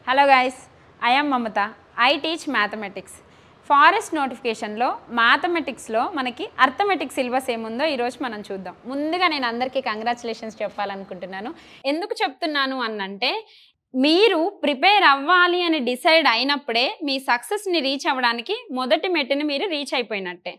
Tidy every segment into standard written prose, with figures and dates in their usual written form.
Hello guys, I am Mamata. I teach mathematics. Forest నోటిఫికేషన్లో మ్యాథమెటిక్స్లో మనకి arithmetic syllabus ఏముందో ఈరోజు మనం చూద్దాం. ముందుగా నేను అందరికీ కంగ్రాచులేషన్స్ చెప్పాలనుకుంటున్నాను. ఎందుకు చెప్తున్నాను అనంటే మీరు ప్రిపేర్ అవ్వాలి అని డిసైడ్ అయినప్పుడే మీ సక్సెస్ని రీచ్ అవ్వడానికి మొదటి మెట్టుని మీరు రీచ్ అయిపోయినట్టే.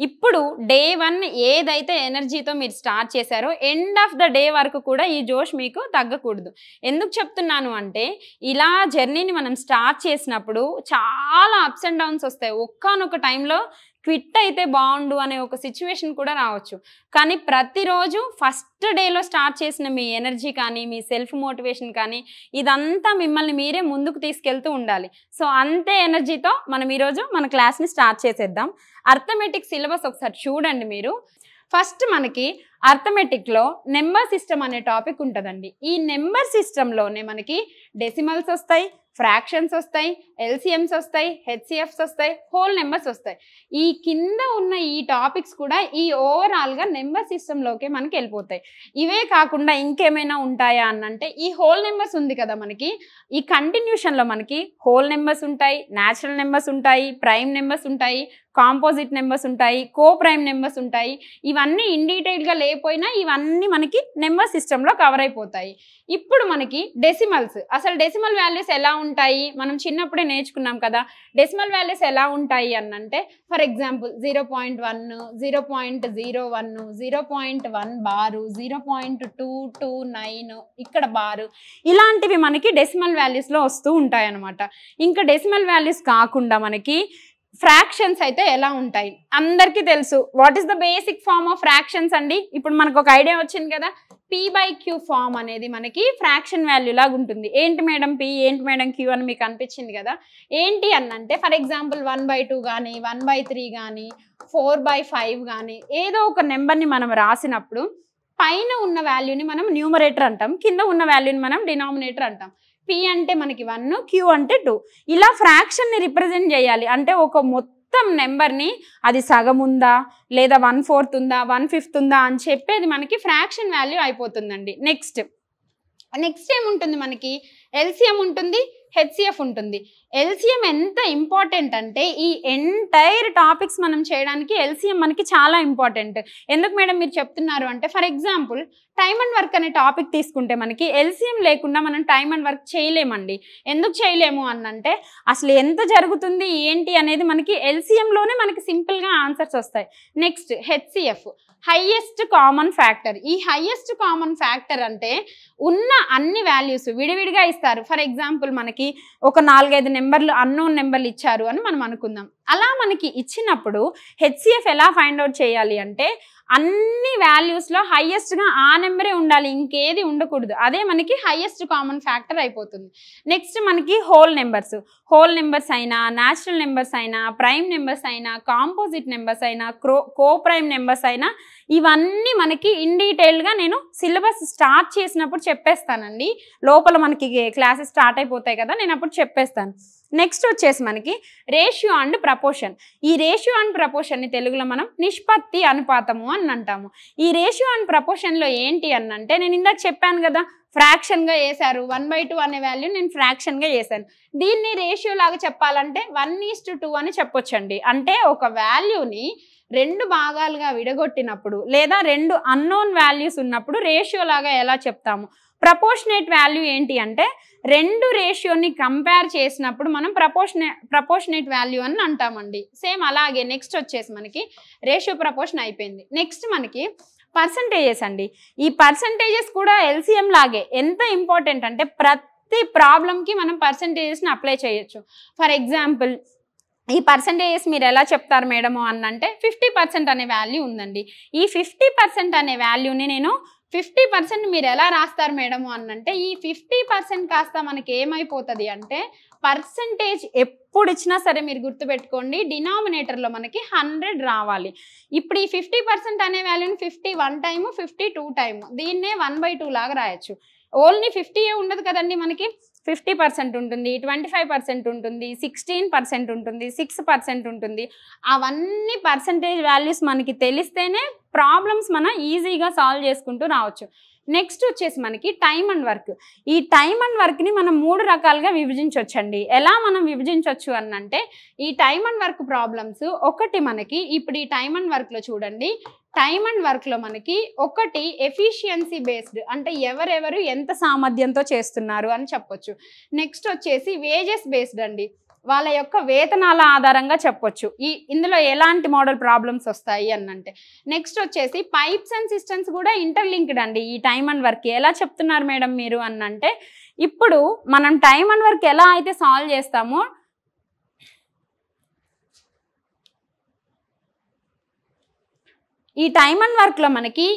ఇప్పుడు డే 1 ఏదైతే ఎనర్జీతో మీరు స్టార్ట్ చేశారో ఎండ్ ఆఫ్ ద డే వరకు కూడా ఈ జోష్ మీకు తగ్గకూడదు. ఎందుకు చెప్తున్నాను అంటే ఇలా జర్నీని మనం స్టార్ట్ చేసినప్పుడు చాలా అప్స్ అండ్ డౌన్స్ వస్తాయి. ఒక్కనొక టైంలో క్విట్ అయితే బాగుండు అనే ఒక సిచ్యువేషన్ కూడా రావచ్చు. కానీ ప్రతిరోజు ఫస్ట్ డేలో స్టార్ట్ చేసిన మీ ఎనర్జీ కానీ మీ సెల్ఫ్ మోటివేషన్ కానీ ఇదంతా మిమ్మల్ని మీరే ముందుకు తీసుకెళ్తూ ఉండాలి. సో అంతే ఎనర్జీతో మనం ఈరోజు మన క్లాస్ని స్టార్ట్ చేసేద్దాం. అర్థమెటిక్ సిలబస్ ఒకసారి చూడండి మీరు. ఫస్ట్ మనకి అర్థమెటిక్లో నెంబర్ సిస్టమ్ అనే టాపిక్ ఉంటుందండి. ఈ నెంబర్ సిస్టంలోనే మనకి డెసిమల్స్ వస్తాయి, ఫ్రాక్షన్స్ వస్తాయి, ఎల్సిఎమ్స్ వస్తాయి, హెచ్సిఎఫ్స్ వస్తాయి, హోల్ నెంబర్స్ వస్తాయి. ఈ కింద ఉన్న ఈ టాపిక్స్ కూడా ఈ ఓవరాల్గా నెంబర్ సిస్టంలోకి మనకి వెళ్ళిపోతాయి. ఇవే కాకుండా ఇంకేమైనా ఉంటాయా అనంటే ఈ హోల్ నెంబర్స్ ఉంది కదా మనకి, ఈ కంటిన్యూషన్లో మనకి హోల్ నెంబర్స్ ఉంటాయి, న్యాచురల్ నెంబర్స్ ఉంటాయి, ప్రైమ్ నెంబర్స్ ఉంటాయి, కాంపోజిట్ నెంబర్స్ ఉంటాయి, కో ప్రైమ్ నెంబర్స్ ఉంటాయి. ఇవన్నీ ఇన్ డీటెయిల్గా లేకపోయినా ఇవన్నీ మనకి నెంబర్ సిస్టంలో కవర్ అయిపోతాయి. ఇప్పుడు మనకి డెసిమల్స్, అసలు డెసిమల్ వాల్యూస్ ఎలా ఉంటాయి మనం చిన్నప్పుడే నేర్చుకున్నాం కదా. డెసిమల్ వాల్యూస్ ఎలా ఉంటాయి అనంటే ఫర్ ఎగ్జాంపుల్ 0.1, 0.01, 0.1 బారు, 0.229 ఇక్కడ బారు, ఇలాంటివి మనకి డెసిమల్ వాల్యూస్లో వస్తూ ఉంటాయి అన్నమాట. ఇంకా డెసిమల్ వాల్యూస్ కాకుండా మనకి ఫ్రాక్షన్స్ అయితే ఎలా ఉంటాయి అందరికీ తెలుసు. What is the basic form of fractions అండి? ఇప్పుడు మనకు ఒక ఐడియా వచ్చింది కదా. P/Q ఫామ్ అనేది మనకి ఫ్రాక్షన్ వాల్యూ లాగా ఉంటుంది. ఏంటి మేడం P, ఏంటి మేడం Q అని మీకు అనిపించింది కదా. ఏంటి అనంటే ఫర్ ఎగ్జాంపుల్ 1/2 కానీ 1/3 కానీ 4/5 కానీ ఏదో ఒక నెంబర్ని మనం రాసినప్పుడు పైన ఉన్న వాల్యూని మనం న్యూమరేటర్ అంటాం, కింద ఉన్న వాల్యూని మనం డినామినేటర్ అంటాం. P అంటే మనకి 1, Q అంటే 2. ఇలా ఫ్రాక్షన్ని రిప్రజెంట్ చేయాలి అంటే ఒక మొత్తం నెంబర్ని అది సగం ఉందా లేదా 1/4 ఉందా 1/5 ఉందా అని చెప్పేది మనకి ఫ్రాక్షన్ వాల్యూ అయిపోతుందండి. నెక్స్ట్ ఏముంటుంది మనకి ఎల్సిఎం ఉంటుంది, హెచ్సిఎఫ్ ఉంటుంది. ఎల్సిఎం ఎంత ఇంపార్టెంట్ అంటే ఈ ఎంటైర్ టాపిక్స్ మనం చేయడానికి ఎల్సిఎం మనకి చాలా ఇంపార్టెంట్. ఎందుకు మేడం మీరు చెప్తున్నారు అంటే for example time and work అనే టాపిక్ తీసుకుంటే మనకి ఎల్సిఎం లేకుండా మనం టైమ్ అండ్ వర్క్ చేయలేమండి. ఎందుకు చేయలేము అనంటే అసలు ఎంత జరుగుతుంది ఏంటి అనేది మనకి ఎల్సిఎంలోనే మనకి సింపుల్గా ఆన్సర్స్ వస్తాయి. Next HCF, highest common factor. ఈ హైయెస్ట్ కామన్ ఫ్యాక్టర్ అంటే ఉన్న అన్ని వాల్యూస్ విడివిడిగా ఇస్తారు. ఫర్ ఎగ్జాంపుల్ మనకి ఒక 4-5 నెంబర్లు అన్నోన్ నెంబర్లు ఇచ్చారు అని మనం అనుకుందాం. అలా మనకి ఇచ్చినప్పుడు హెచ్సిఎఫ్ ఎలా ఫైండ్ అవుట్ చేయాలి అంటే అన్ని వాల్యూస్లో హైయెస్ట్గా ఆ నెంబరే ఉండాలి, ఇంకేది ఉండకూడదు. అదే మనకి హైయెస్ట్ కామన్ ఫ్యాక్టర్ అయిపోతుంది. నెక్స్ట్ మనకి హోల్ నెంబర్స్ అయినా న్యాచురల్ నెంబర్స్ అయినా ప్రైమ్ నెంబర్స్ అయినా కాంపోజిట్ నెంబర్స్ అయినా కో ప్రైమ్ నెంబర్స్ అయినా ఇవన్నీ మనకి ఇన్ డీటెయిల్గా నేను సిలబస్ స్టార్ట్ చేసినప్పుడు చెప్పేస్తానండి. లోపల మనకి క్లాసెస్ స్టార్ట్ అయిపోతాయి కదా, నేను అప్పుడు చెప్పేస్తాను. నెక్స్ట్ వచ్చేసి మనకి రేషియో అండ్ ప్రపోర్షన్. ఈ రేషియో అండ్ ప్రపోర్షన్ని తెలుగులో మనం నిష్పత్తి అనుపాతము అని అంటాము. ఈ రేషియో అండ్ ప్రపోర్షన్లో ఏంటి అనంటే నేను ఇందాక చెప్పాను కదా ఫ్రాక్షన్గా వేశారు 1/2 అనే వాల్యూ నేను ఫ్రాక్షన్గా వేసాను. దీన్ని రేషియో లాగా చెప్పాలంటే 1:2 అని చెప్పొచ్చండి. అంటే ఒక వాల్యూని 2 భాగాలుగా విడగొట్టినప్పుడు లేదా 2 అన్నోన్ వాల్యూస్ ఉన్నప్పుడు రేషియో లాగా ఎలా చెప్తాము. ప్రపోర్షనేట్ వాల్యూ ఏంటి అంటే 2 రేషియోని కంపేర్ చేసినప్పుడు మనం ప్రపోర్షనేట్ వాల్యూ అని అంటామండి. సేమ్ అలాగే నెక్స్ట్ వచ్చేసి మనకి రేషియో ప్రపోర్షన్ అయిపోయింది. నెక్స్ట్ మనకి పర్సంటేజెస్ అండి. ఈ పర్సంటేజెస్ కూడా ఎల్సిఎం లాగే ఎంత ఇంపార్టెంట్ అంటే ప్రతి ప్రాబ్లంకి మనం పర్సంటేజెస్ని అప్లై చేయొచ్చు. ఫర్ ఎగ్జాంపుల్ ఈ పర్సంటేజెస్ మీరు ఎలా చెప్తారు మేడము అనంటే 50% అనే వాల్యూ ఉందండి. ఈ 50% అనే వాల్యూని నేను 50% మీరు ఎలా రాస్తారు మేడము అనంటే ఈ 50% కాస్త మనకి ఏమైపోతుంది అంటే పర్సంటేజ్ ఎప్పుడు ఇచ్చినా సరే మీరు గుర్తుపెట్టుకోండి డినామినేటర్లో మనకి 100 రావాలి. ఇప్పుడు ఈ 50% అనే వాల్యూని 50 1 టైము 50 2 టైము దీన్నే 1/2 లాగా రాయొచ్చు. ఓన్లీ 50 ఉండదు కదండి మనకి 50% ఉంటుంది, 25% ఉంటుంది, 16% ఉంటుంది, 6% ఉంటుంది. అవన్నీ పర్సంటేజ్ వాల్యూస్ మనకి తెలిస్తేనే ప్రాబ్లమ్స్ మనం ఈజీగా సాల్వ్ చేసుకుంటూ రావచ్చు. నెక్స్ట్ వచ్చేసి మనకి టైమ్ అండ్ వర్క్. ఈ టైమ్ అండ్ వర్క్ని మనం 3 రకాలుగా విభజించవచ్చండి. ఎలా మనం విభజించవచ్చు అనంటే, ఈ టైమ్ అండ్ వర్క్ ప్రాబ్లమ్స్ ఒకటి మనకి ఇప్పుడు ఈ టైమ్ అండ్ వర్క్లో చూడండి, టైమ్ అండ్ వర్క్లో మనకి ఒకటి ఎఫిషియన్సీ బేస్డ్, అంటే ఎవరెవరు ఎంత సామర్థ్యంతో చేస్తున్నారు అని చెప్పొచ్చు. నెక్స్ట్ వచ్చేసి వేజెస్ బేస్డ్ అండి, వాళ్ళ యొక్క వేతనాల ఆధారంగా చెప్పొచ్చు. ఇందులో ఎలాంటి మోడల్ ప్రాబ్లమ్స్ వస్తాయి అనంటే. నెక్స్ట్ వచ్చేసి పైప్స్ అండ్ సిస్టమ్స్ కూడా ఇంటర్లింక్డ్ అండి ఈ టైమ్ అండ్ వర్క్. ఎలా చెప్తున్నారు మేడం మీరు అనంటే, ఇప్పుడు మనం టైమ్ అండ్ వర్క్ ఎలా అయితే సాల్వ్ చేస్తామో, ఈ టైమ్ అండ్ వర్క్లో మనకి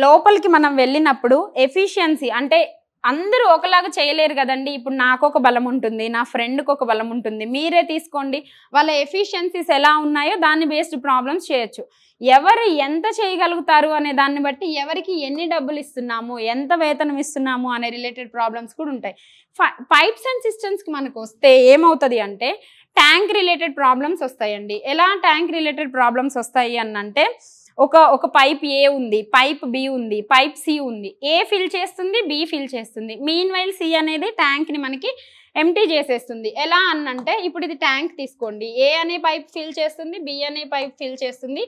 లోపలికి మనం వెళ్ళినప్పుడు ఎఫిషియన్సీ అంటే అందరూ ఒకలాగా చేయలేరు కదండి. ఇప్పుడు నాకు ఒక బలం ఉంటుంది, నా ఫ్రెండ్కి ఒక బలం ఉంటుంది, మీరే తీసుకోండి, వాళ్ళ ఎఫిషియన్సీస్ ఎలా ఉన్నాయో దాన్ని బేస్డ్ ప్రాబ్లమ్స్ చేయొచ్చు. ఎవరు ఎంత చేయగలుగుతారు అనే దాన్ని బట్టి ఎవరికి ఎన్ని డబ్బులు ఇస్తున్నాము, ఎంత వేతనం ఇస్తున్నాము అనే రిలేటెడ్ ప్రాబ్లమ్స్ కూడా ఉంటాయి. పైప్స్ అండ్ సిస్టమ్స్కి మనకు వస్తే ఏమవుతుంది అంటే ట్యాంక్ రిలేటెడ్ ప్రాబ్లమ్స్ వస్తాయండి. ఎలా ట్యాంక్ రిలేటెడ్ ప్రాబ్లమ్స్ వస్తాయి అనంటే, ఒక పైప్ ఏ ఉంది, పైప్ బి ఉంది, పైప్ సి ఉంది. ఏ ఫిల్ చేస్తుంది, బి ఫిల్ చేస్తుంది. మీన్ వైల్ సి అనేది ట్యాంక్ని మనకి ఎంటీ చేసేస్తుంది. ఎలా అనంటే, ఇప్పుడు ఇది ట్యాంక్ తీసుకోండి, ఏ అనే పైప్ ఫిల్ చేస్తుంది, బి అనే పైప్ ఫిల్ చేస్తుంది,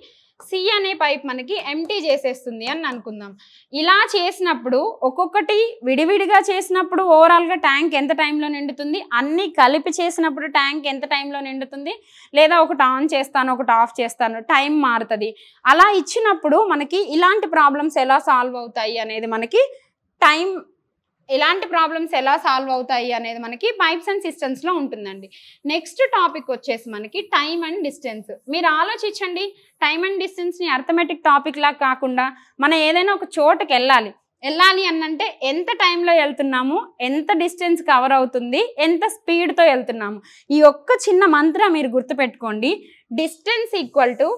సి అనే పైప్ మనకి ఎంటీ చేసేస్తుంది అని అనుకుందాం. ఇలా చేసినప్పుడు ఒక్కొక్కటి విడివిడిగా చేసినప్పుడు ఓవరాల్గా ట్యాంక్ ఎంత టైంలో నిండుతుంది, అన్నీ కలిపి చేసినప్పుడు ట్యాంక్ ఎంత టైంలో నిండుతుంది, లేదా ఒకటి ఆన్ చేస్తాను ఒకటి ఆఫ్ చేస్తాను, టైం మారుతుంది. అలా ఇచ్చినప్పుడు మనకి ఇలాంటి ప్రాబ్లమ్స్ ఎలా సాల్వ్ అవుతాయి అనేది మనకి పైప్స్ అండ్ సిస్టమ్స్లో ఉంటుందండి. నెక్స్ట్ టాపిక్ వచ్చేసి మనకి టైమ్ అండ్ డిస్టెన్స్. మీరు ఆలోచించండి, టైమ్ అండ్ డిస్టెన్స్ని అర్థమెటిక్ టాపిక్ లా కాకుండా మనం ఏదైనా ఒక చోటకి వెళ్ళాలి అనంటే ఎంత టైంలో వెళ్తున్నాము, ఎంత డిస్టెన్స్ కవర్ అవుతుంది, ఎంత స్పీడ్తో వెళ్తున్నాము. ఈ ఒక్క చిన్న మంత్రం మీరు గుర్తుపెట్టుకోండి. డిస్టెన్స్ ఈక్వల్ టు,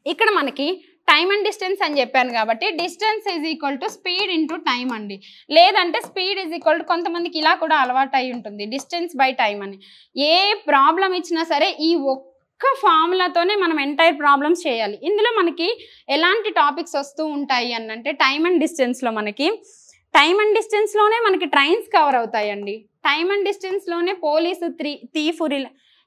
ఇక్కడ మనకి టైమ్ అండ్ డిస్టెన్స్ అని చెప్పాను కాబట్టి distance is equal to speed into time అండి. లేదంటే స్పీడ్ ఈజ్ ఈక్వల్ టు, కొంతమందికి ఇలా కూడా అలవాటు అయి ఉంటుంది డిస్టెన్స్ బై టైం అని. ఏ ప్రాబ్లం ఇచ్చినా సరే ఈ ఒక్క ఫార్ములాతోనే మనం ఎంటైర్ ప్రాబ్లమ్స్ చేయాలి. ఇందులో మనకి ఎలాంటి టాపిక్స్ వస్తూ ఉంటాయి అనంటే, టైమ్ అండ్ డిస్టెన్స్లోనే మనకి ట్రైన్స్ కవర్ అవుతాయండి. టైమ్ అండ్ డిస్టెన్స్లోనే పోలీసు థీఫ్,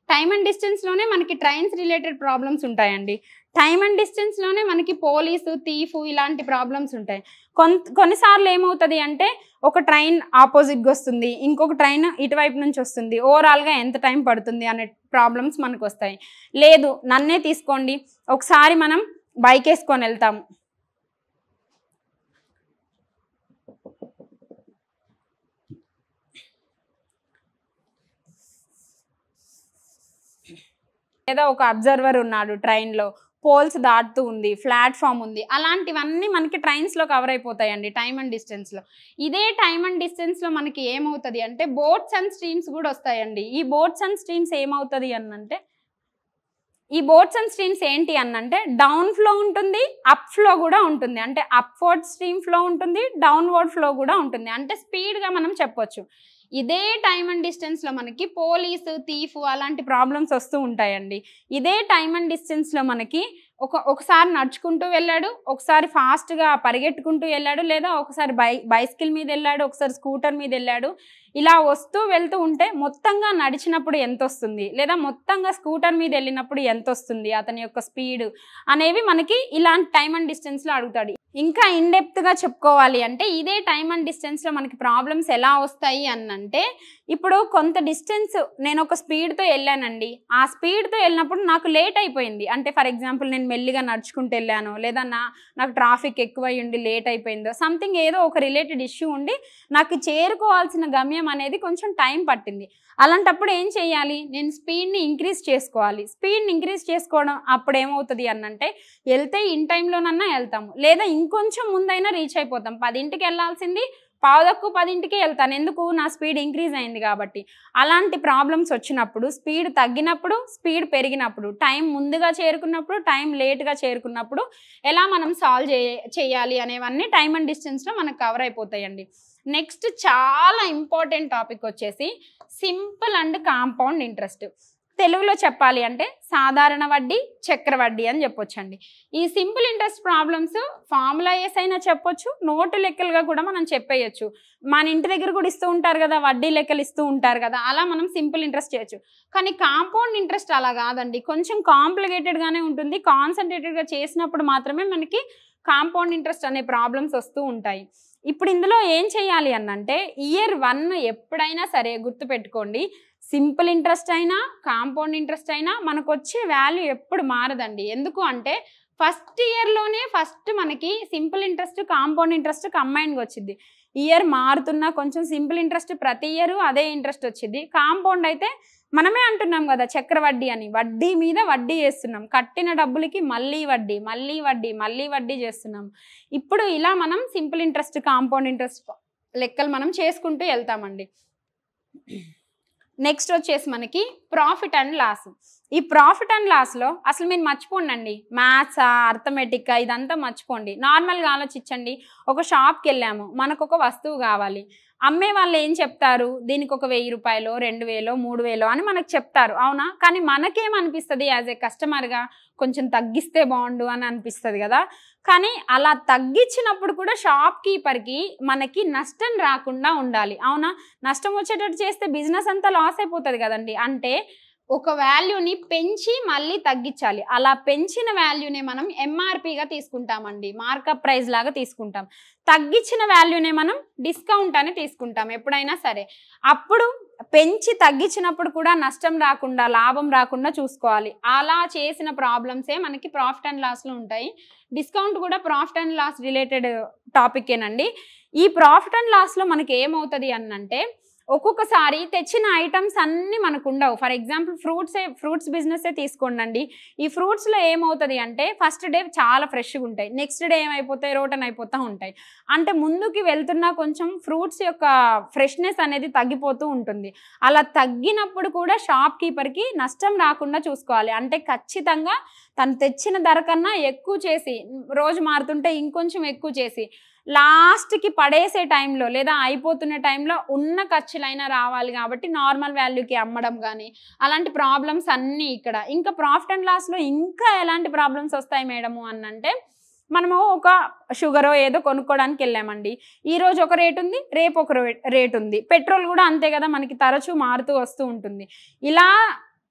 టైమ్ అండ్ డిస్టెన్స్లోనే మనకి ట్రైన్స్ రిలేటెడ్ ప్రాబ్లమ్స్ ఉంటాయండి. టైమ్ అండ్ డిస్టెన్స్లోనే మనకి పోలీసు థీఫ్ ఇలాంటి ప్రాబ్లమ్స్ ఉంటాయి. కొన్నిసార్లు ఏమవుతుంది అంటే, ఒక ట్రైన్ ఆపోజిట్గా వస్తుంది, ఇంకొక ట్రైన్ ఇటువైపు నుంచి వస్తుంది, ఓవరాల్గా ఎంత టైం పడుతుంది అనే ప్రాబ్లమ్స్ మనకు వస్తాయి. లేదు, నన్నే తీసుకోండి, ఒకసారి మనం బైక్ వేసుకొని వెళ్తాము, లేదా ఒక అబ్జర్వర్ ఉన్నాడు ట్రైన్లో, పోల్స్ దాటుతూ ఉంది, ప్లాట్ఫామ్ ఉంది, అలాంటివన్నీ మనకి ట్రైన్స్లో కవర్ అయిపోతాయండి టైమ్ అండ్ డిస్టెన్స్లో. ఇదే టైమ్ అండ్ డిస్టెన్స్లో మనకి ఏమవుతుంది అంటే బోట్స్ అండ్ స్ట్రీమ్స్ కూడా వస్తాయండి. ఈ బోట్స్ అండ్ స్ట్రీమ్స్ ఏమవుతుంది అనంటే, ఈ బోట్స్ అండ్ స్ట్రీమ్స్ ఏంటి అనంటే డౌన్ ఫ్లో ఉంటుంది, అప్ ఫ్లో కూడా ఉంటుంది. అంటే అప్వర్డ్ స్ట్రీమ్ ఫ్లో ఉంటుంది, డౌన్వర్డ్ ఫ్లో కూడా ఉంటుంది. అంటే స్పీడ్గా మనం చెప్పొచ్చు. ఇదే టైమ్ అండ్ డిస్టెన్స్లో మనకి పోలీసు థీఫ్ అలాంటి ప్రాబ్లమ్స్ వస్తూ ఉంటాయండి. ఇదే టైమ్ అండ్ డిస్టెన్స్లో మనకి ఒకసారి నడుచుకుంటూ వెళ్ళాడు, ఒకసారి ఫాస్ట్గా పరిగెట్టుకుంటూ వెళ్ళాడు, లేదా ఒకసారి బైసికల్ మీద వెళ్ళాడు, ఒకసారి స్కూటర్ మీద వెళ్ళాడు. ఇలా వస్తూ వెళ్తూ ఉంటే మొత్తంగా నడిచినప్పుడు ఎంత వస్తుంది, లేదా మొత్తంగా స్కూటర్ మీద వెళ్ళినప్పుడు ఎంత వస్తుంది, అతని యొక్క స్పీడ్ అనేవి మనకి ఇలాంటి టైమ్ అండ్ డిస్టెన్స్లో అడుగుతాడు. ఇంకా ఇన్డెప్త్గా చెప్పుకోవాలి అంటే ఇదే టైమ్ అండ్ డిస్టెన్స్లో మనకి ప్రాబ్లమ్స్ ఎలా వస్తాయి అనంటే, ఇప్పుడు కొంత డిస్టెన్స్ నేను ఒక స్పీడ్తో వెళ్ళానండి, ఆ స్పీడ్తో వెళ్ళినప్పుడు నాకు లేట్ అయిపోయింది. అంటే ఫర్ ఎగ్జాంపుల్ నేను మెల్లిగా నడుచుకుంటూ వెళ్ళాను, లేదా నాకు ట్రాఫిక్ ఎక్కువై ఉండి లేట్ అయిపోయిందో, సంథింగ్ ఏదో ఒక రిలేటెడ్ ఇష్యూ ఉండి నాకు చేరుకోవాల్సిన గమ్యం అనేది కొంచెం టైం పట్టింది. అలాంటప్పుడు ఏం చేయాలి, నేను స్పీడ్ని ఇంక్రీజ్ చేసుకోవాలి. స్పీడ్ని ఇంక్రీజ్ చేసుకోవడం అప్పుడు ఏమవుతుంది అనంటే, వెళ్తే ఇన్ టైంలోనన్నా వెళ్తాము, లేదా ఇంకొంచెం ముందైనా రీచ్ అయిపోతాం. 10ంటికి వెళ్ళాల్సింది 9:10కి వెళ్తాను, ఎందుకు, నా స్పీడ్ ఇంక్రీజ్ అయింది కాబట్టి. అలాంటి ప్రాబ్లమ్స్ వచ్చినప్పుడు, స్పీడ్ తగ్గినప్పుడు, స్పీడ్ పెరిగినప్పుడు, టైం ముందుగా చేరుకున్నప్పుడు, టైం లేట్గా చేరుకున్నప్పుడు ఎలా మనం సాల్వ్ చేయాలి అనేవన్నీ టైమ్ అండ్ డిస్టెన్స్లో మనకు కవర్ అయిపోతాయండి. నెక్స్ట్ చాలా ఇంపార్టెంట్ టాపిక్ వచ్చేసి సింపుల్ అండ్ కాంపౌండ్ ఇంట్రెస్ట్. తెలుగులో చెప్పాలి అంటే సాధారణ వడ్డీ, చక్రవడ్డీ అని చెప్పొచ్చండి. ఈ సింపుల్ ఇంట్రెస్ట్ ప్రాబ్లమ్స్ ఫార్ములా ఏస్ అయినా చెప్పొచ్చు, నోటు లెక్కలుగా కూడా మనం చెప్పేయచ్చు. మన ఇంటి దగ్గర కూడా ఇస్తూ ఉంటారు కదా, వడ్డీ లెక్కలు ఇస్తూ ఉంటారు కదా, అలా మనం సింపుల్ ఇంట్రెస్ట్ చేయొచ్చు. కానీ కాంపౌండ్ ఇంట్రెస్ట్ అలా కాదండి, కొంచెం కాంప్లికేటెడ్గానే ఉంటుంది. కాన్సన్ట్రేటెడ్గా చేసినప్పుడు మాత్రమే మనకి కాంపౌండ్ ఇంట్రెస్ట్ అనే ప్రాబ్లమ్స్ వస్తూ ఉంటాయి. ఇప్పుడు ఇందులో ఏం చేయాలి అనంటే ఇయర్ 1 ఎప్పుడైనా సరే గుర్తుపెట్టుకోండి, సింపుల్ ఇంట్రెస్ట్ అయినా కాంపౌండ్ ఇంట్రెస్ట్ అయినా మనకు వచ్చే వాల్యూ ఎప్పుడు మారదండి. ఎందుకు అంటే ఫస్ట్ ఇయర్లోనే ఫస్ట్ మనకి సింపుల్ ఇంట్రెస్ట్ కాంపౌండ్ ఇంట్రెస్ట్ కంబైన్గా వచ్చింది. ఇయర్ మారుతున్నా కొంచెం సింపుల్ ఇంట్రెస్ట్ ప్రతి ఇయర్ అదే ఇంట్రెస్ట్ వచ్చింది. కాంపౌండ్ అయితే మనమే అంటున్నాం కదా చక్రవడ్డీ అని, వడ్డీ మీద వడ్డీ చేస్తున్నాం, కట్టిన డబ్బులకి మళ్ళీ వడ్డీ మళ్ళీ వడ్డీ మళ్ళీ వడ్డీ చేస్తున్నాం. ఇప్పుడు ఇలా మనం సింపుల్ ఇంట్రెస్ట్ కాంపౌండ్ ఇంట్రెస్ట్ లెక్కలు మనం చేసుకుంటూ వెళ్తామండి. నెక్స్ట్ వచ్చేసి మనకి ప్రాఫిట్ అండ్ లాస్. ఈ ప్రాఫిట్ అండ్ లాస్లో అసలు మీరు మర్చిపోండి, మ్యాథ్సా అర్థమెటిక్కా ఇదంతా మర్చిపోండి. నార్మల్గా ఆలోచించండి, ఒక షాప్కి వెళ్ళాము, మనకు ఒక వస్తువు కావాలి, అమ్మే వాళ్ళు ఏం చెప్తారు, దీనికి ఒక 1000 రూపాయలు 2000 3000 అని మనకు చెప్తారు, అవునా? కానీ మనకేమనిపిస్తుంది యాజ్ ఏ కస్టమర్గా, కొంచెం తగ్గిస్తే బాగుండు అని అనిపిస్తుంది కదా. కానీ అలా తగ్గించినప్పుడు కూడా షాప్ కీపర్కి మనకి నష్టం రాకుండా ఉండాలి, అవునా? నష్టం వచ్చేటట్టు చేస్తే బిజినెస్ అంతా లాస్ అయిపోతుంది కదండి. అంటే ఒక వాల్యూని పెంచి మళ్ళీ తగ్గించాలి. అలా పెంచిన వాల్యూనే మనం ఎంఆర్పిగా తీసుకుంటామండి, మార్కప్ ప్రైస్ లాగా తీసుకుంటాం. తగ్గించిన వాల్యూనే మనం డిస్కౌంట్ అని తీసుకుంటాం ఎప్పుడైనా సరే. అప్పుడు పెంచి తగ్గించినప్పుడు కూడా నష్టం రాకుండా లాభం రాకుండా చూసుకోవాలి. అలా చేసిన ప్రాబ్లమ్సే మనకి ప్రాఫిట్ అండ్ లాస్లో ఉంటాయి. డిస్కౌంట్ కూడా ప్రాఫిట్ అండ్ లాస్ రిలేటెడ్ టాపికేనండి. ఈ ప్రాఫిట్ అండ్ లాస్లో మనకి ఏమవుతుంది అనంటే ఒక్కొక్కసారి తెచ్చిన ఐటమ్స్ అన్నీ మనకు ఉండవు. ఫర్ ఎగ్జాంపుల్ ఫ్రూట్స్ బిజినెస్సే తీసుకోండి. ఈ ఫ్రూట్స్లో ఏమవుతుంది అంటే ఫస్ట్ డే చాలా ఫ్రెష్గా ఉంటాయి, నెక్స్ట్ డే ఏమైపోతాయి, రోటన్ అయిపోతూ ఉంటాయి. అంటే ముందుకి వెళ్తున్నా కొంచెం ఫ్రూట్స్ యొక్క ఫ్రెష్నెస్ అనేది తగ్గిపోతూ ఉంటుంది. అలా తగ్గినప్పుడు కూడా షాప్ కీపర్కి నష్టం రాకుండా చూసుకోవాలి. అంటే ఖచ్చితంగా తను తెచ్చిన ధర కన్నా ఎక్కువ చేసి, రోజు మారుతుంటే ఇంకొంచెం ఎక్కువ చేసి, లాస్ట్కి పడేసే టైంలో లేదా అయిపోతున్న టైంలో ఉన్న ఖర్చులైనా రావాలి. కాబట్టి నార్మల్ వాల్యూకి అమ్మడం కానీ అలాంటి ప్రాబ్లమ్స్ అన్నీ ఇక్కడ. ఇంకా ప్రాఫిట్ అండ్ లాస్లో ఇంకా ఎలాంటి ప్రాబ్లమ్స్ వస్తాయి మేడము అనంటే, మనము ఒక షుగరో ఏదో కొనుక్కోవడానికి వెళ్ళామండి, ఈరోజు ఒక రేటు ఉంది, రేపు ఒక రేటు ఉంది. పెట్రోల్ కూడా అంతే కదా, మనకి తరచూ మారుతూ వస్తూ ఉంటుంది. ఇలా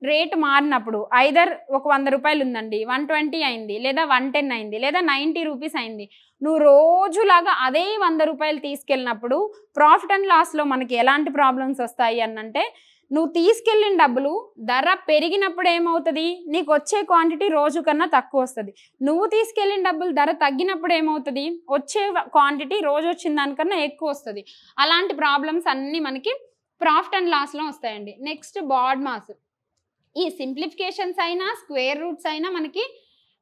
రేటు మారినప్పుడు ఐదర్ ఒక 100 రూపాయలు ఉందండి, 120 అయింది, లేదా 110 అయింది, లేదా 90 రూపీస్ అయింది. నువ్వు రోజులాగా అదే 100 రూపాయలు తీసుకెళ్ళినప్పుడు ప్రాఫిట్ అండ్ లాస్లో మనకి ఎలాంటి ప్రాబ్లమ్స్ వస్తాయి అనంటే, నువ్వు తీసుకెళ్ళిన డబ్బులు ధర పెరిగినప్పుడు ఏమవుతుంది, నీకు వచ్చే క్వాంటిటీ రోజు కన్నా తక్కువ వస్తుంది. నువ్వు తీసుకెళ్ళిన డబ్బులు ధర తగ్గినప్పుడు ఏమవుతుంది, వచ్చే క్వాంటిటీ రోజు వచ్చిన దానికన్నా ఎక్కువ వస్తుంది. అలాంటి ప్రాబ్లమ్స్ అన్నీ మనకి ప్రాఫిట్ అండ్ లాస్లో వస్తాయండి. Next BODMAS. ఈ సింప్లిఫికేషన్స్ అయినా స్క్వేర్ రూట్స్ అయినా మనకి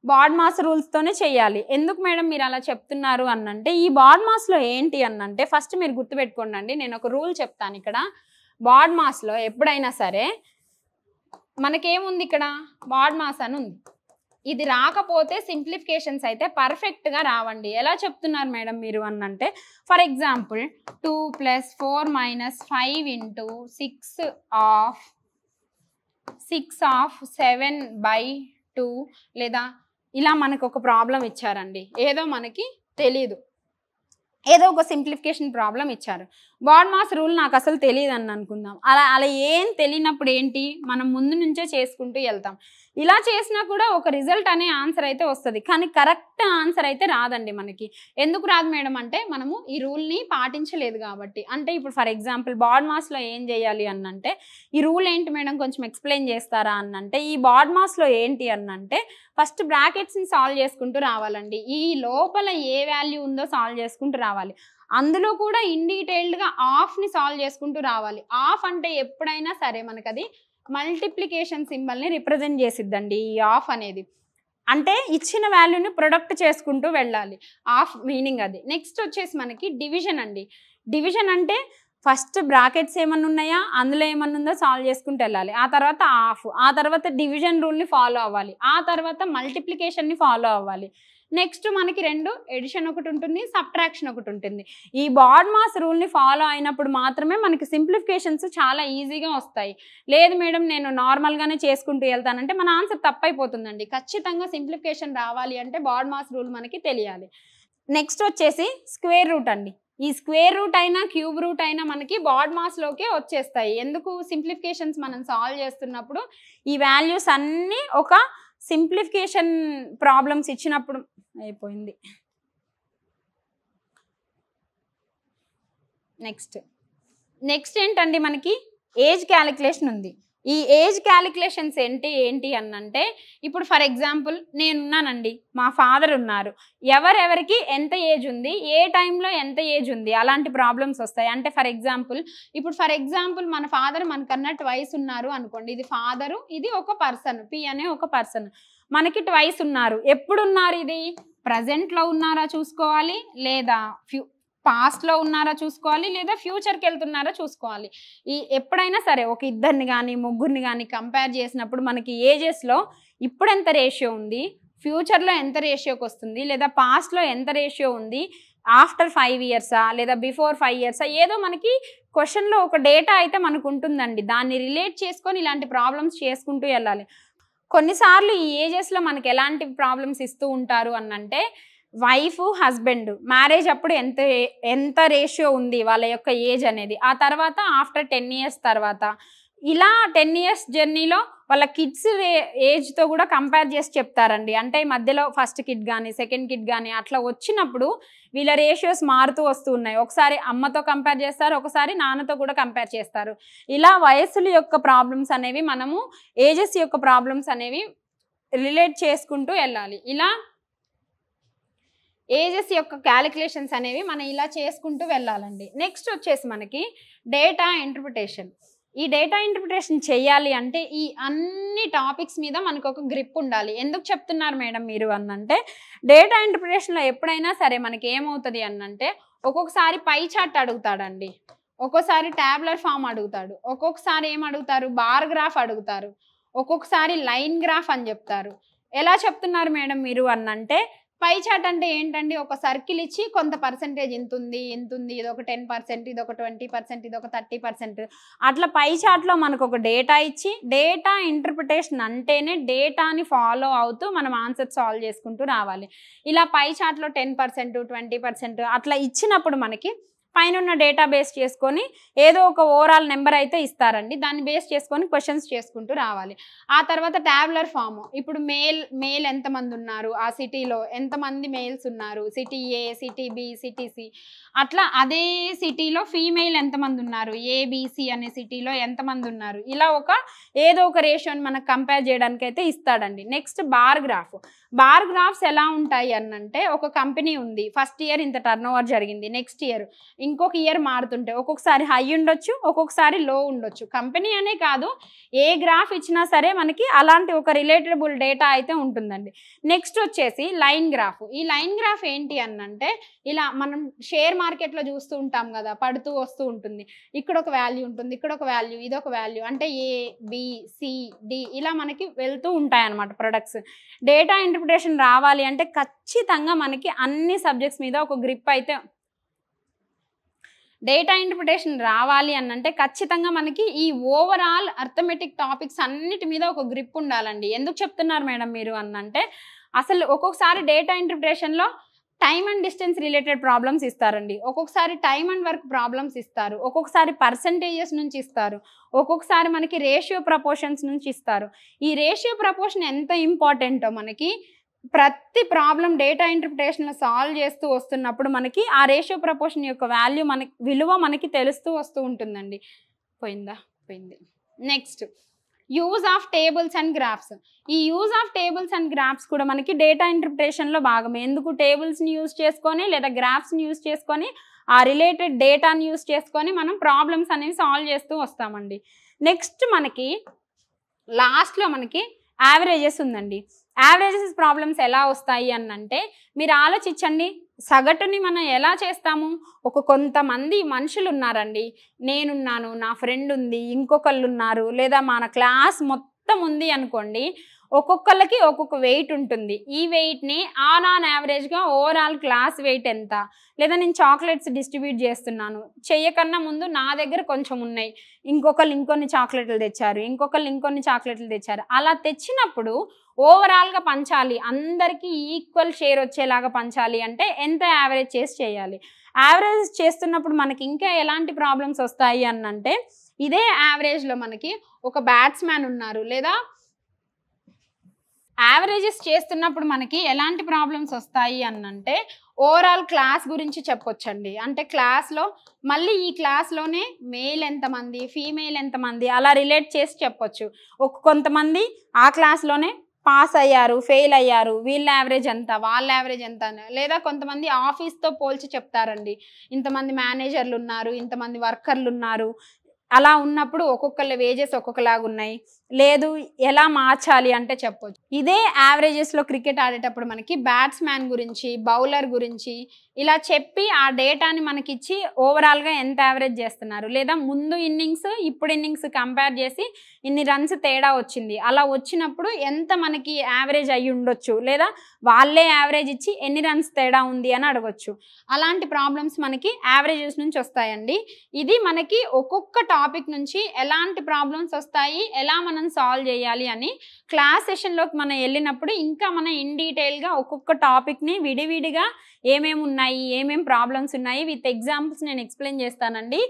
బాడ్ మాస్ రూల్స్తోనే చేయాలి. ఎందుకు మేడం మీరు అలా చెప్తున్నారు అనంటే, ఈ బాడ్ మాస్లో ఏంటి అనంటే ఫస్ట్ మీరు గుర్తుపెట్టుకోండి, నేను ఒక రూల్ చెప్తాను ఇక్కడ. బాడ్ మాస్లో ఎప్పుడైనా సరే మనకేముంది, ఇక్కడ బాడ్ మాస్ అని ఉంది. ఇది రాకపోతే సింప్లిఫికేషన్స్ అయితే పర్ఫెక్ట్గా రావండి. ఎలా చెప్తున్నారు మేడం మీరు అనంటే, ఫర్ ఎగ్జాంపుల్ 2 + 4 - 5 × 6 of 7/2 లేదా ఇలా మనకు ఒక ప్రాబ్లం ఇచ్చారండి, ఏదో మనకి తెలీదు, ఏదో ఒక సింప్లిఫికేషన్ ప్రాబ్లం ఇచ్చారు. బాడ్ మాస్ రూల్ నాకు అసలు తెలియదు అని అనుకుందాం. అలా ఏం తెలియనప్పుడు ఏంటి, మనం ముందు నుంచే చేసుకుంటూ వెళ్తాం. ఇలా చేసినా కూడా ఒక రిజల్ట్ అనే ఆన్సర్ అయితే వస్తుంది, కానీ కరెక్ట్ ఆన్సర్ అయితే రాదండి మనకి. ఎందుకు రాదు మేడం అంటే, మనము ఈ రూల్ని పాటించలేదు కాబట్టి. అంటే ఇప్పుడు ఫర్ ఎగ్జాంపుల్ బాడ్ మాస్లో ఏం చేయాలి అనంటే, ఈ రూల్ ఏంటి మేడం కొంచెం ఎక్స్ప్లెయిన్ చేస్తారా అనంటే, ఈ బాడ్ మాస్లో ఏంటి అనంటే ఫస్ట్ బ్రాకెట్స్ని సాల్వ్ చేసుకుంటూ రావాలండి. ఈ లోపల ఏ వాల్యూ ఉందో సాల్వ్ చేసుకుంటూ రావాలి. అందులో కూడా ఇన్ డీటెయిల్డ్గా ఆఫ్ని సాల్వ్ చేసుకుంటూ రావాలి. ఆఫ్ అంటే ఎప్పుడైనా సరే మనకు అది మల్టిప్లికేషన్ సింబల్ని రిప్రజెంట్ చేసిద్దండి ఈ ఆఫ్ అనేది. అంటే ఇచ్చిన వాల్యూని ప్రొడక్ట్ చేసుకుంటూ వెళ్ళాలి, ఆఫ్ మీనింగ్ అది. నెక్స్ట్ వచ్చేసి మనకి డివిజన్ అండి. డివిజన్ అంటే ఫస్ట్ బ్రాకెట్స్ ఏమన్నా ఉన్నాయా, అందులో ఏమన్నా ఉందో సాల్వ్ చేసుకుంటూ వెళ్ళాలి, ఆ తర్వాత ఆఫ్, ఆ తర్వాత డివిజన్ రూల్ని ఫాలో అవ్వాలి, ఆ తర్వాత మల్టిప్లికేషన్ని ఫాలో అవ్వాలి. నెక్స్ట్ మనకి 2 ఎడిషన్ ఒకటి ఉంటుంది, సబ్ట్రాక్షన్ ఒకటి ఉంటుంది. ఈ బాడ్మాస్ రూల్ని ఫాలో అయినప్పుడు మాత్రమే మనకి సింప్లిఫికేషన్స్ చాలా ఈజీగా వస్తాయి. లేదు మేడం నేను నార్మల్గానే చేసుకుంటూ వెళ్తానంటే మన ఆన్సర్ తప్పైపోతుందండి. ఖచ్చితంగా సింప్లిఫికేషన్ రావాలి అంటే బాడ్మాస్ రూల్ మనకి తెలియాలి. నెక్స్ట్ వచ్చేసి స్క్వేర్ రూట్ అండి. ఈ స్క్వేర్ రూట్ అయినా క్యూబ్ రూట్ అయినా మనకి బాడ్మాస్లోకే వచ్చేస్తాయి. ఎందుకు? సింప్లిఫికేషన్స్ మనం సాల్వ్ చేస్తున్నప్పుడు ఈ వాల్యూస్ అన్నీ ఒక సింప్లిఫికేషన్ ప్రాబ్లమ్స్ ఇచ్చినప్పుడు అయిపోయింది. నెక్స్ట్ ఏంటండి మనకి ఏజ్ క్యాలిక్యులేషన్ ఉంది. ఈ ఏజ్ క్యాలిక్యులేషన్స్ ఏంటి అనంటే ఇప్పుడు ఫర్ ఎగ్జాంపుల్ నేనున్నానండి, మా ఫాదర్ ఉన్నారు, ఎవరెవరికి ఎంత ఏజ్ ఉంది, ఏ టైంలో ఎంత ఏజ్ ఉంది, అలాంటి ప్రాబ్లమ్స్ వస్తాయి. అంటే ఫర్ ఎగ్జాంపుల్ మన ఫాదర్ మనకన్నా ట్వైస్ ఉన్నారు అనుకోండి. ఇది ఫాదరు, ఇది ఒక పర్సన్, పి అనే ఒక పర్సన్, మనకి ట్వైస్ ఉన్నారు. ఎప్పుడున్నారు? ఇది ప్రజెంట్లో ఉన్నారా చూసుకోవాలి, లేదా పాస్ట్లో ఉన్నారా చూసుకోవాలి, లేదా ఫ్యూచర్కి వెళ్తున్నారా చూసుకోవాలి. ఈ ఎప్పుడైనా సరే ఒక ఇద్దరిని కానీ ముగ్గురిని కానీ కంపేర్ చేసినప్పుడు మనకి ఏజెస్లో ఇప్పుడు ఎంత రేషియో ఉంది, ఫ్యూచర్లో ఎంత రేషియోకి వస్తుంది, లేదా పాస్ట్లో ఎంత రేషియో ఉంది, ఆఫ్టర్ 5 ఇయర్సా లేదా బిఫోర్ 5 ఇయర్సా, ఏదో మనకి క్వశ్చన్లో ఒక డేటా అయితే మనకు ఉంటుందండి. దాన్ని రిలేట్ చేసుకొని ఇలాంటి ప్రాబ్లమ్స్ చేసుకుంటూ వెళ్ళాలి. కొన్నిసార్లు ఈ ఏజెస్లో మనకి ఎలాంటి ప్రాబ్లమ్స్ ఇస్తూ ఉంటారు అనంటే వైఫ్ హస్బెండ్ మ్యారేజ్ అప్పుడు ఎంత రేషియో ఉంది వాళ్ళ యొక్క ఏజ్ అనేది, ఆ తర్వాత ఆఫ్టర్ 10 ఇయర్స్ తర్వాత, ఇలా 10 ఇయర్స్ జర్నీలో వాళ్ళ కిడ్స్ ఏజ్తో కూడా కంపేర్ చేసి చెప్తారండి. అంటే మధ్యలో ఫస్ట్ కిడ్ కానీ సెకండ్ కిడ్ కానీ అట్లా వచ్చినప్పుడు వీళ్ళ రేషియోస్ మారుతూ వస్తూ ఉన్నాయి. ఒకసారి అమ్మతో కంపేర్ చేస్తారు, ఒకసారి నాన్నతో కూడా కంపేర్ చేస్తారు. ఇలా వయస్సుల యొక్క ప్రాబ్లమ్స్ అనేవి మనము ఏజెస్ యొక్క ప్రాబ్లమ్స్ అనేవి రిలేట్ చేసుకుంటూ వెళ్ళాలి. ఇలా ఏజెస్ యొక్క క్యాలిక్యులేషన్స్ అనేవి మనం ఇలా చేసుకుంటూ వెళ్ళాలండి. నెక్స్ట్ వచ్చేసి మనకి డేటా ఇంటర్ప్రిటేషన్. ఈ డేటా ఇంటర్ప్రిటేషన్ చేయాలి అంటే ఈ అన్ని టాపిక్స్ మీద మనకు ఒక గ్రిప్ ఉండాలి. ఎందుకు చెప్తున్నారు మేడం మీరు అనంటే, డేటా ఇంటర్ప్రిటేషన్లో ఎప్పుడైనా సరే మనకి ఏమవుతుంది అనంటే ఒక్కొక్కసారి పై చార్ట్ అడుగుతాడండి, ఒక్కొక్కసారి ట్యాబులర్ ఫామ్ అడుగుతాడు, ఒక్కొక్కసారి ఏం అడుగుతారు బార్ గ్రాఫ్ అడుగుతారు, ఒక్కొక్కసారి లైన్ గ్రాఫ్ అని చెప్తారు. ఎలా చెప్తున్నారు మేడం మీరు అనంటే, పై చార్ట్ అంటే ఏంటండి, ఒక సర్కిల్ ఇచ్చి కొంత పర్సెంటేజ్ ఇంత ఉంది, ఇది ఒక 10%, ఇది ఒక 20%, ఇది ఒక 30%, అట్లా పై చార్ట్లో మనకు ఒక డేటా ఇచ్చి డేటా ఇంటర్ప్రిటేషన్ అంటేనే డేటాని ఫాలో అవుతూ మనం ఆన్సర్ సాల్వ్ చేసుకుంటూ రావాలి. ఇలా పై చార్ట్లో 10%, 20% అట్లా ఇచ్చినప్పుడు మనకి పైన ఉన్న డేటా బేస్ చేసుకొని ఏదో ఒక ఓవరాల్ నెంబర్ అయితే ఇస్తారండి, దాన్ని బేస్ చేసుకొని క్వశ్చన్స్ చేసుకుంటూ రావాలి. ఆ తర్వాత ట్యాబులర్ ఫామ్, ఇప్పుడు మేల్ ఎంతమంది ఉన్నారు, ఆ సిటీలో ఎంతమంది మేల్స్ ఉన్నారు, సిటీ ఏ, సిటీ బి, సిటీ సి, అట్లా అదే సిటీలో ఫీమేల్ ఎంతమంది ఉన్నారు, ఏబిసి అనే సిటీలో ఎంతమంది ఉన్నారు, ఇలా ఏదో ఒక రేషియోని మనకు కంపేర్ చేయడానికి అయితే ఇస్తాడండి. నెక్స్ట్ బార్ గ్రాఫ్స్ ఎలా ఉంటాయి అనంటే, ఒక కంపెనీ ఉంది, ఫస్ట్ ఇయర్ ఇంత టర్న్ ఓవర్ జరిగింది, నెక్స్ట్ ఇయర్ ఇంకొక ఇయర్ మారుతుంటే ఒక్కొక్కసారి హై ఉండొచ్చు, ఒక్కొక్కసారి లో ఉండొచ్చు. కంపెనీ అనే కాదు, ఏ గ్రాఫ్ ఇచ్చినా సరే మనకి అలాంటి ఒక రిలేటబుల్ డేటా అయితే ఉంటుందండి. నెక్స్ట్ వచ్చేసి లైన్ గ్రాఫ్. ఈ లైన్ గ్రాఫ్ ఏంటి అనంటే, ఇలా మనం షేర్ మార్కెట్లో చూస్తూ ఉంటాం కదా, పడుతూ వస్తూ ఉంటుంది, ఇక్కడ ఒక వాల్యూ ఉంటుంది, ఇక్కడ ఒక వాల్యూ, ఇదొక వాల్యూ, అంటే ఏ బి సి డి ఇలా మనకి వెళ్తూ ఉంటాయి అన్నమాట ప్రొడక్ట్స్. డేటా ఇంటర్ప్రిటేషన్ రావాలి అంటే ఖచ్చితంగా మనకి అన్ని సబ్జెక్ట్స్ మీద ఒక గ్రిప్ అయితే, డేటా ఇంటర్ప్రిటేషన్ రావాలి అనంటే ఖచ్చితంగా మనకి ఈ ఓవరాల్ అర్థమెటిక్ టాపిక్స్ అన్నిటి మీద ఒక గ్రిప్ ఉండాలండి. ఎందుకు చెప్తున్నారు మేడం మీరు అనంటే, అసలు ఒక్కొక్కసారి డేటా ఇంటర్ప్రిటేషన్లో time and distance related problems ఇస్తారండి, ఒక్కొక్కసారి టైమ్ అండ్ వర్క్ ప్రాబ్లమ్స్ ఇస్తారు, ఒక్కొక్కసారి పర్సంటేజెస్ నుంచి ఇస్తారు, ఒక్కొక్కసారి మనకి రేషియో ప్రపోర్షన్స్ నుంచి ఇస్తారు. ఈ రేషియో ప్రపోర్షన్ ఎంత ఇంపార్టెంటో మనకి ప్రతి ప్రాబ్లం డేటా ఇంటర్ప్రిటేషన్లో సాల్వ్ చేస్తూ వస్తున్నప్పుడు మనకి ఆ రేషియో ప్రపోర్షన్ యొక్క వాల్యూ విలువ మనకి తెలుస్తూ వస్తూ ఉంటుందండి. పోయింది. Next use of tables and graphs. ఈ use of tables and graphs కూడా మనకి డేటా ఇంటర్ప్రిటేషన్లో భాగమే. ఎందుకు? టేబుల్స్ని యూజ్ చేసుకొని లేదా గ్రాఫ్స్ని యూజ్ చేసుకొని ఆ రిలేటెడ్ డేటాని యూజ్ చేసుకొని మనం ప్రాబ్లమ్స్ అనేవి సాల్వ్ చేస్తూ వస్తామండి. నెక్స్ట్ మనకి లాస్ట్లో మనకి యావరేజెస్ ఉందండి. యావరేజెస్ ప్రాబ్లమ్స్ ఎలా వస్తాయి అనంటే, మీరు ఆలోచించండి, సగటుని మనం ఎలా చేస్తాము, కొంతమంది మనుషులు ఉన్నారండి, నేనున్నాను, నా ఫ్రెండ్ ఉంది, ఇంకొకళ్ళు ఉన్నారు, లేదా మన క్లాస్ మొత్తం ఉంది అనుకోండి, ఒక్కొక్కళ్ళకి ఒక్కొక్క వెయిట్ ఉంటుంది. ఈ వెయిట్‌ని ఆన్ యావరేజ్‌గా ఓవరాల్ క్లాస్ వెయిట్ ఎంత? లేదా నేను చాక్లెట్స్ డిస్ట్రిబ్యూట్ చేస్తున్నాను. చెయ్యకన్నా ముందు నా దగ్గర కొంచెం ఉన్నాయి. ఇంకొకళ్ళు ఇంకొన్ని చాక్లెట్‌లు తెచ్చారు. ఇంకొకళ్ళు ఇంకొన్ని చాక్లెట్‌లు తెచ్చారు. అలా తెచ్చినప్పుడు ఓవరాల్‌గా పంచాలి. అందరికీ ఈక్వల్ షేర్ వచ్చేలాగా పంచాలి అంటే ఎంత యావరేజ్ చేసి చేయాలి. యావరేజ్ చేస్తున్నప్పుడు మనకి ఇంకా ఎలాంటి ప్రాబ్లమ్స్ వస్తాయి అనంటే, ఇదే యావరేజ్‌లో మనకి ఒక బ్యాట్స్‌మ్యాన్ ఉన్నారు. లేదా యావరేజెస్ చేస్తున్నప్పుడు మనకి ఎలాంటి ప్రాబ్లమ్స్ వస్తాయి అనంటే, ఓవరాల్ క్లాస్ గురించి చెప్పొచ్చండి. అంటే క్లాస్‌లో మళ్ళీ ఈ క్లాస్‌లోనే మేల్ ఎంతమంది, ఫీమేల్ ఎంతమంది అలా రిలేట్ చేసి చెప్పొచ్చు. కొంతమంది ఆ క్లాస్‌లోనే పాస్ అయ్యారు, ఫెయిల్ అయ్యారు. వీళ్ళ యావరేజ్ ఎంత, వాళ్ళ యావరేజ్ ఎంత అని. లేదా కొంతమంది ఆఫీస్‌తో పోల్చి చెప్తారండి. ఇంతమంది మేనేజర్‌లున్నారు, ఇంతమంది వర్కర్‌లున్నారు. అలా ఉన్నప్పుడు ఒక్కొక్కళ్ళ వేజెస్ ఒక్కొక్కలాగున్నాయి. లేదు ఎలా మార్చాలి అంటే చెప్పొచ్చు. ఇదే యావరేజెస్‌లో క్రికెట్ ఆడేటప్పుడు మనకి బ్యాట్స్‌మ్యాన్ గురించి, బౌలర్ గురించి ఇలా చెప్పి ఆ డేటాని మనకిచ్చి ఓవరాల్‌గా ఎంత యావరేజ్ చేస్తున్నారు. లేదా ముందు ఇన్నింగ్స్, ఇప్పుడు ఇన్నింగ్స్ కంపేర్ చేసి ఇన్ని రన్స్ తేడా వచ్చింది. అలా వచ్చినప్పుడు ఎంత మనకి యావరేజ్ అయ్యుండొచ్చు. లేదా వాళ్ళే యావరేజ్ ఇచ్చి ఎన్ని రన్స్ తేడా ఉంది అని అడగొచ్చు. అలాంటి ప్రాబ్లమ్స్ మనకి యావరేజెస్ నుంచి వస్తాయండి. ఇది మనకి ఒక్కొక్క టాపిక్ నుంచి ఎలాంటి ప్రాబ్లమ్స్ వస్తాయి, ఎలా మనం సాల్వ్ చేయాలి అని క్లాస్ సెషన్‌లోకి మనం ఎళ్ళినప్పుడు ఇంకా మనం ఇన్ డీటెయిల్‌గా ఒక్కొక్క టాపిక్‌ని విడివిడిగా ఏమేమి ఉన్నాయి, ఏమేం ప్రాబ్లమ్స్ ఉన్నాయి విత్ ఎగ్జాంపుల్స్ నేను ఎక్స్‌ప్లెయిన్ చేస్తానండి.